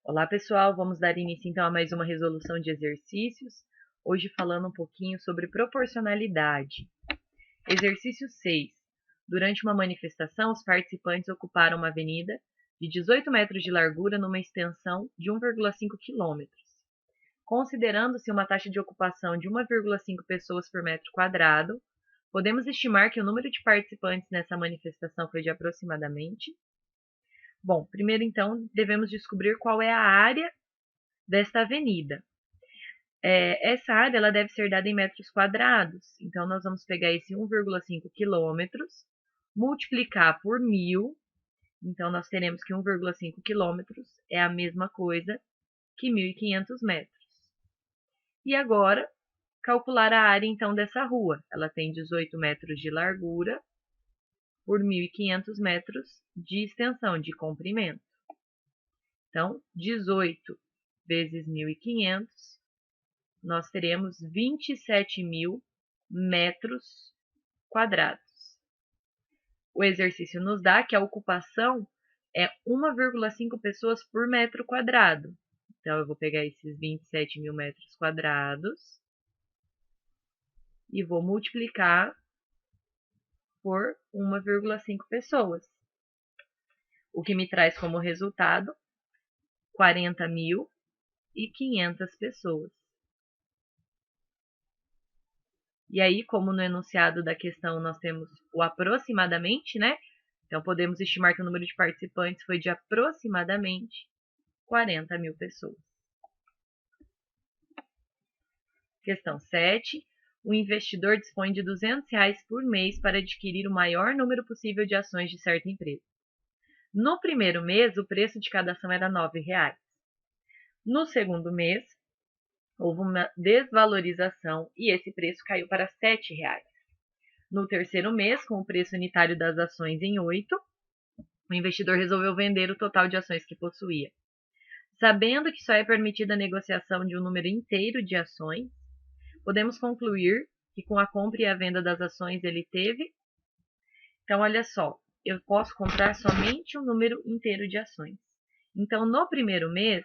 Olá pessoal, vamos dar início então a mais uma resolução de exercícios, hoje falando um pouquinho sobre proporcionalidade. Exercício 6. Durante uma manifestação, os participantes ocuparam uma avenida de 18 metros de largura numa extensão de 1,5 quilômetros. Considerando-se uma taxa de ocupação de 1,5 pessoas por metro quadrado, podemos estimar que o número de participantes nessa manifestação foi de aproximadamente. Bom, primeiro então devemos descobrir qual é a área desta avenida. Essa área ela deve ser dada em metros quadrados, então nós vamos pegar esse 1,5 quilômetros, multiplicar por 1.000, então nós teremos que 1,5 quilômetros é a mesma coisa que 1.500 metros. E agora, calcular a área então dessa rua. Ela tem 18 metros de largura por 1.500 metros de extensão, de comprimento. Então, 18 vezes 1.500, nós teremos 27.000 metros quadrados. O exercício nos dá que a ocupação é 1,5 pessoas por metro quadrado. Então, eu vou pegar esses 27.000 metros quadrados e vou multiplicar por 1,5 pessoas, o que me traz como resultado 40.500 pessoas. E aí, como no enunciado da questão nós temos o aproximadamente, né? Então, podemos estimar que o número de participantes foi de aproximadamente 40.000 pessoas. Questão 7. O investidor dispõe de R$200 por mês para adquirir o maior número possível de ações de certa empresa. No primeiro mês, o preço de cada ação era R$9. No segundo mês, houve uma desvalorização e esse preço caiu para R$7. No terceiro mês, com o preço unitário das ações em 8, o investidor resolveu vender o total de ações que possuía. Sabendo que só é permitida a negociação de um número inteiro de ações, podemos concluir que com a compra e a venda das ações ele teve. Então, olha só, eu posso comprar somente um número inteiro de ações. Então, no primeiro mês,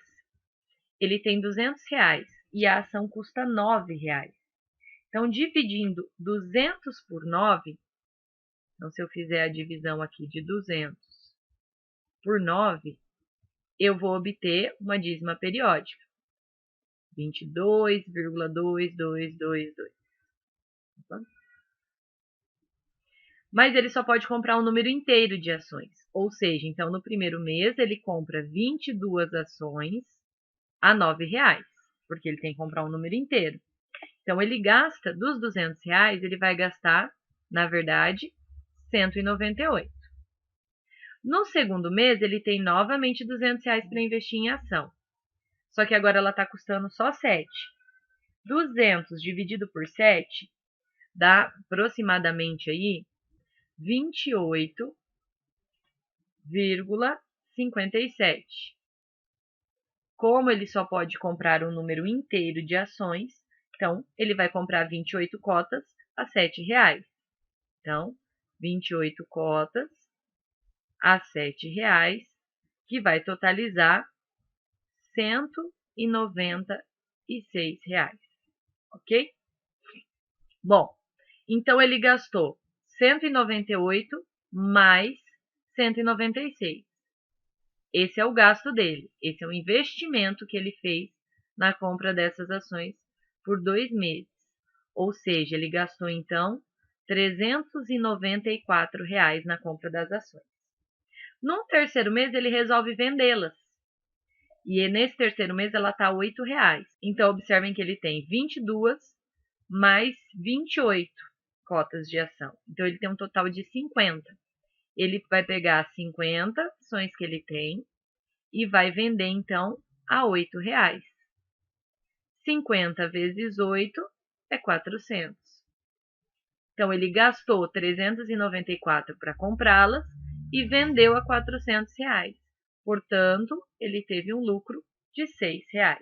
ele tem R$200 e a ação custa R$9. Então, dividindo 200 por 9, então se eu fizer a divisão aqui de 200 por 9, eu vou obter uma dízima periódica. 22,2222. Mas ele só pode comprar um número inteiro de ações. Ou seja, então no primeiro mês ele compra 22 ações a R$9, porque ele tem que comprar um número inteiro. Então, ele gasta, dos R$200, ele vai gastar, na verdade, 198. No segundo mês, ele tem novamente R$200 para investir em ação. Só que agora ela está custando só 7. 200 dividido por 7 dá aproximadamente aí 28,57. Como ele só pode comprar um número inteiro de ações, então, ele vai comprar 28 cotas a R$7. Então, 28 cotas a R$7, que vai totalizar R$196. Ok? Bom, então ele gastou 198 mais 196. Esse é o gasto dele. Esse é o investimento que ele fez na compra dessas ações por 2 meses. Ou seja, ele gastou, então, R$394 na compra das ações. No terceiro mês, ele resolve vendê-las. E nesse terceiro mês, ela está R$8. Então, observem que ele tem 22 mais 28 cotas de ação. Então, ele tem um total de 50. Ele vai pegar 50 ações que ele tem e vai vender, então, a R$8. 50 vezes 8 é 400. Então, ele gastou 394 para comprá-las e vendeu a R$400. Portanto, ele teve um lucro de R$6.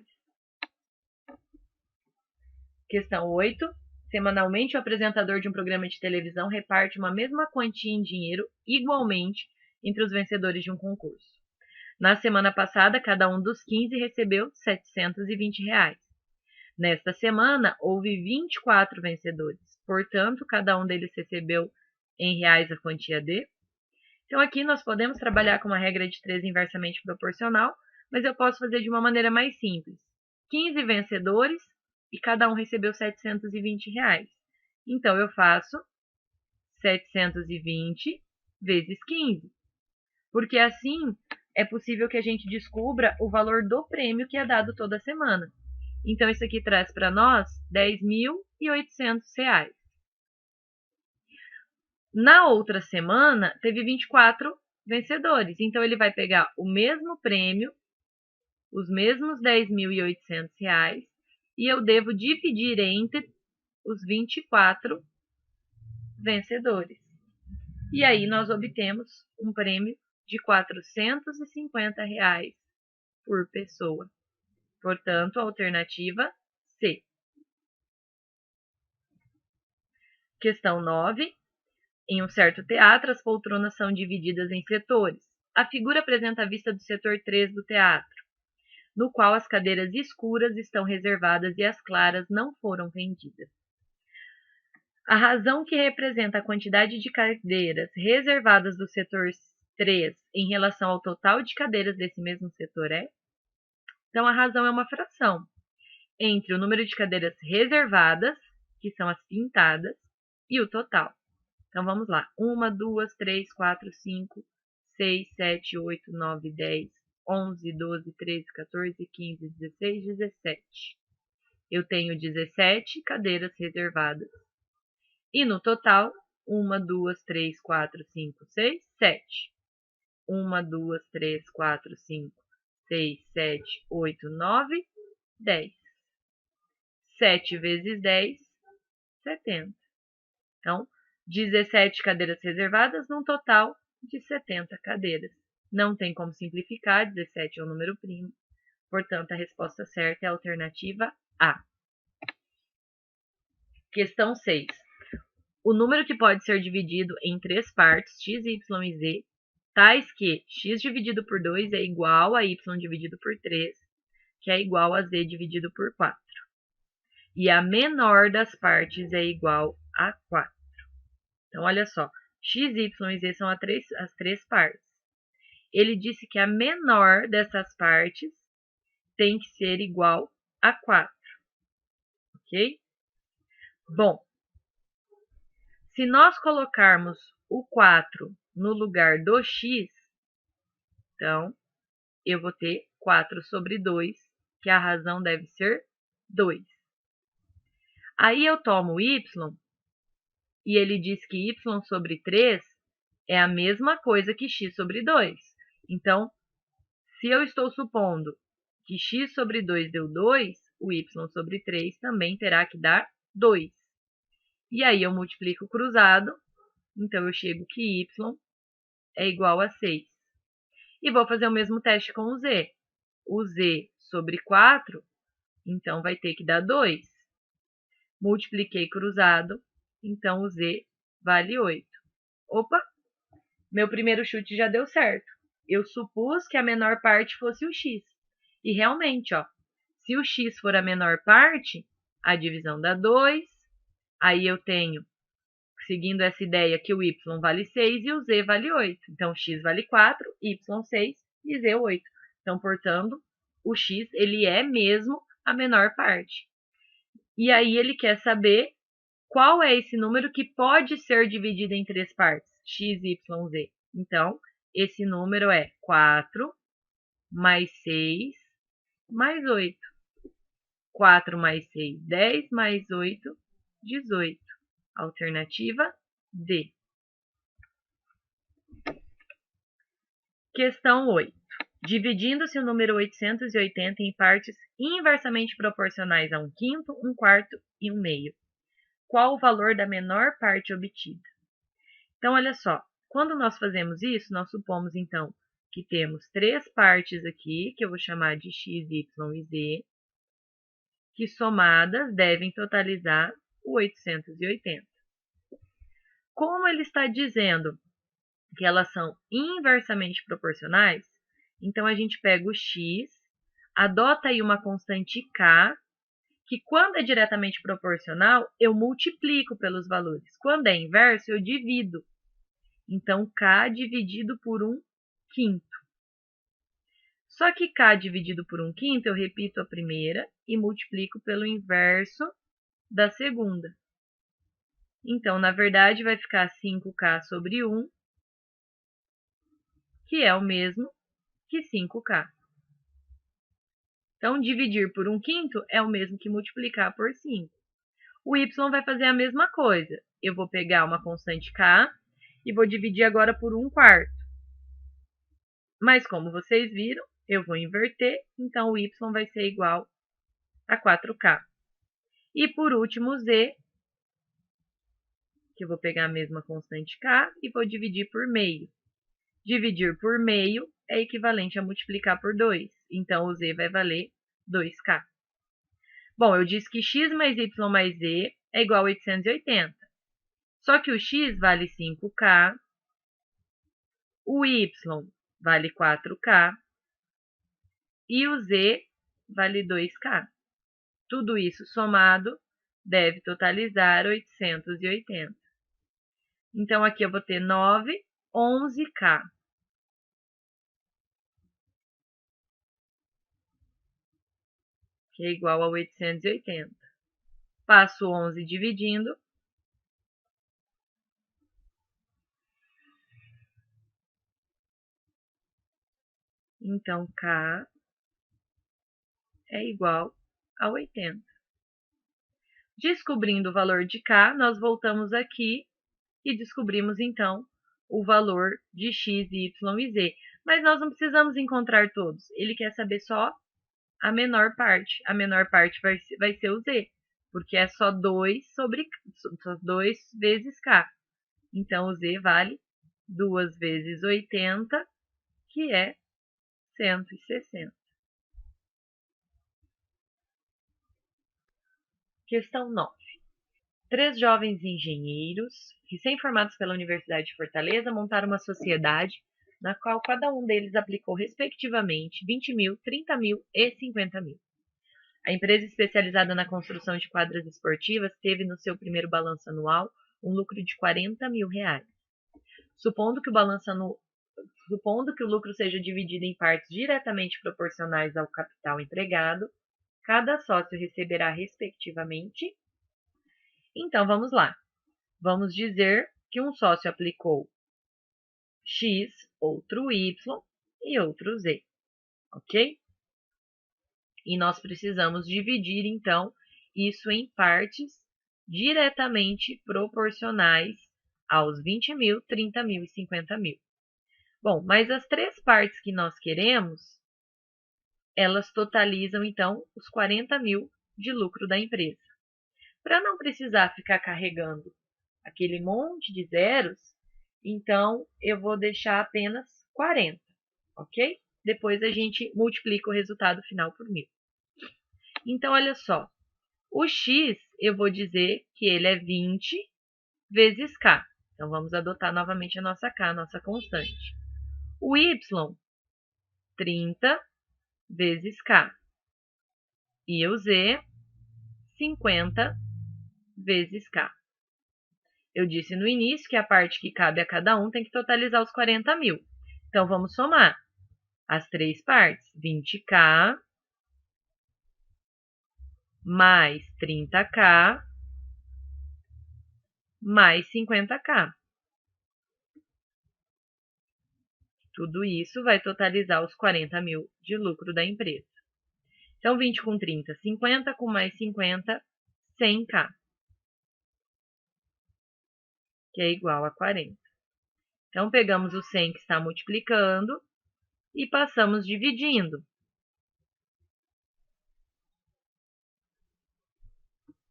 Questão 8. Semanalmente, o apresentador de um programa de televisão reparte uma mesma quantia em dinheiro igualmente entre os vencedores de um concurso. Na semana passada, cada um dos 15 recebeu R$ 720. Nesta semana, houve 24 vencedores. Portanto, cada um deles recebeu em reais a quantia de. Então, aqui nós podemos trabalhar com uma regra de 3 inversamente proporcional, mas eu posso fazer de uma maneira mais simples. 15 vencedores e cada um recebeu R$ 720. Então, eu faço 720 vezes 15. Porque assim é possível que a gente descubra o valor do prêmio que é dado toda semana. Então, isso aqui traz para nós R$ 10.800. Na outra semana, teve 24 vencedores. Então, ele vai pegar o mesmo prêmio, os mesmos R$ 10.800, e eu devo dividir entre os 24 vencedores. E aí, nós obtemos um prêmio de R$ 450 por pessoa. Portanto, a alternativa C. Questão 9. Em um certo teatro, as poltronas são divididas em setores. A figura apresenta a vista do setor 3 do teatro, no qual as cadeiras escuras estão reservadas e as claras não foram vendidas. A razão que representa a quantidade de cadeiras reservadas do setor 3 em relação ao total de cadeiras desse mesmo setor é? Então, a razão é uma fração entre o número de cadeiras reservadas, que são as pintadas, e o total. Então, vamos lá. 1, 2, 3, 4, 5, 6, 7, 8, 9, 10, 11, 12, 13, 14, 15, 16, 17. Eu tenho 17 cadeiras reservadas. E no total, 1, 2, 3, 4, 5, 6, 7. 1, 2, 3, 4, 5, 6, 7, 8, 9, 10. 7 vezes 10, 70. Então, 17 cadeiras reservadas num total de 70 cadeiras. Não tem como simplificar, 17 é um número primo. Portanto, a resposta certa é a alternativa A. Questão 6. O número que pode ser dividido em 3 partes, x, y e z, tais que x dividido por 2 é igual a y dividido por 3, que é igual a z dividido por 4. E a menor das partes é igual a 4. Então, olha só, x, y e z são as três partes. Ele disse que a menor dessas partes tem que ser igual a 4. Ok? Bom, se nós colocarmos o 4 no lugar do x, então, eu vou ter 4 sobre 2, que a razão deve ser 2. Aí eu tomo y, e ele diz que y sobre 3 é a mesma coisa que x sobre 2. Então, se eu estou supondo que x sobre 2 deu 2, o y sobre 3 também terá que dar 2. E aí eu multiplico cruzado, então eu chego que y é igual a 6. E vou fazer o mesmo teste com o z. O z sobre 4, então vai ter que dar 2. Multipliquei cruzado, então o z vale 8. Opa! Meu primeiro chute já deu certo. Eu supus que a menor parte fosse o x. E realmente, ó, se o x for a menor parte, a divisão dá 2. Aí eu tenho, seguindo essa ideia, que o y vale 6 e o z vale 8. Então, x vale 4, y 6 e z 8. Então, portanto, o x ele é mesmo a menor parte. E aí ele quer saber qual é esse número que pode ser dividido em 3 partes, x, y, z. Então, esse número é 4 mais 6 mais 8. 4 mais 6, 10, mais 8, 18. Alternativa D. Questão 8. Dividindo-se o número 880 em partes inversamente proporcionais a 1/5, 1/4 e 1/2. Qual o valor da menor parte obtida? Então, olha só. Quando nós fazemos isso, nós supomos, então, que temos 3 partes aqui, que eu vou chamar de x, y e z, que somadas devem totalizar o 880. Como ele está dizendo que elas são inversamente proporcionais, Então, a gente pega o x, adota aí uma constante k, que quando é diretamente proporcional, eu multiplico pelos valores. Quando é inverso, eu divido. Então, k dividido por 1/5. Só que k dividido por 1/5, eu repito a primeira e multiplico pelo inverso da segunda. Então, na verdade, vai ficar 5k sobre 1, que é o mesmo que 5k. Então, dividir por 1/5 é o mesmo que multiplicar por 5. O y vai fazer a mesma coisa. Eu vou pegar uma constante k e vou dividir agora por 1/4. Mas, como vocês viram, eu vou inverter, então o y vai ser igual a 4k. E, por último, z, que eu vou pegar a mesma constante k e vou dividir por meio. Dividir por meio é equivalente a multiplicar por 2. Então, o z vai valer 2k. Bom, eu disse que x mais y mais z é igual a 880. Só que o x vale 5k, o y vale 4k e o z vale 2k. Tudo isso somado deve totalizar 880. Então, aqui eu vou ter 9, 11k. Que é igual a 880. Passo 11 dividindo. Então, k é igual a 80. Descobrindo o valor de k, nós voltamos aqui e descobrimos, então, o valor de x, y e z. Mas nós não precisamos encontrar todos. Ele quer saber só a menor parte. A menor parte vai ser o z, porque é só 2 vezes k. Então, o z vale 2 vezes 80, que é 160. Questão 9. 3 jovens engenheiros, recém-formados pela Universidade de Fortaleza, montaram uma sociedade na qual cada um deles aplicou, respectivamente, 20 mil, 30 mil e 50 mil. A empresa especializada na construção de quadras esportivas teve no seu primeiro balanço anual um lucro de 40 mil reais. Supondo que o lucro seja dividido em partes diretamente proporcionais ao capital empregado, cada sócio receberá, respectivamente. Então, vamos lá. Vamos dizer que um sócio aplicou X, outro Y e outro Z, ok? E nós precisamos dividir, então, isso em partes diretamente proporcionais aos 20 mil, 30 mil e 50 mil. Bom, mas as 3 partes que nós queremos, elas totalizam, então, os 40 mil de lucro da empresa. Para não precisar ficar carregando aquele monte de zeros, então eu vou deixar apenas 40, ok? Depois a gente multiplica o resultado final por 1000. Então, olha só, o x eu vou dizer que ele é 20 vezes k. Então, vamos adotar novamente a nossa k, a nossa constante. O y, 30 vezes k. E o z, 50 vezes k. Eu disse no início que a parte que cabe a cada um tem que totalizar os 40 mil. Então, vamos somar as 3 partes. 20k mais 30k mais 50k. Tudo isso vai totalizar os 40 mil de lucro da empresa. Então, 20 com 30, 50, com mais 50, 100k, que é igual a 40. Então, pegamos o 100 que está multiplicando e passamos dividindo.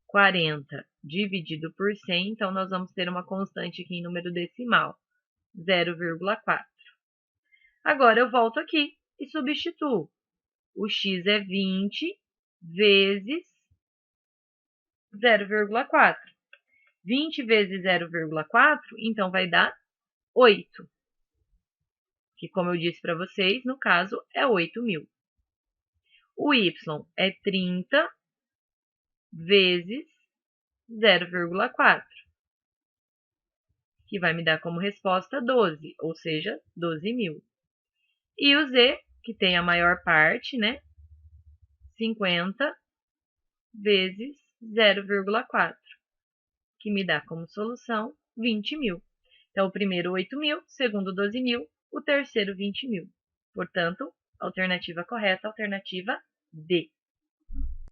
40 dividido por 100, então nós vamos ter uma constante aqui em número decimal, 0,4. Agora eu volto aqui e substituo. O x é 20 vezes 0,4. 20 vezes 0,4, então vai dar 8. que, como eu disse para vocês, no caso é 8.000. O y é 30 vezes 0,4, que vai me dar como resposta 12, ou seja, 12.000. E o z, que tem a maior parte, né? 50 vezes 0,4, que me dá como solução 20.000. Então, o primeiro 8.000, o segundo 12.000, o terceiro 20.000. Portanto, alternativa correta, alternativa D.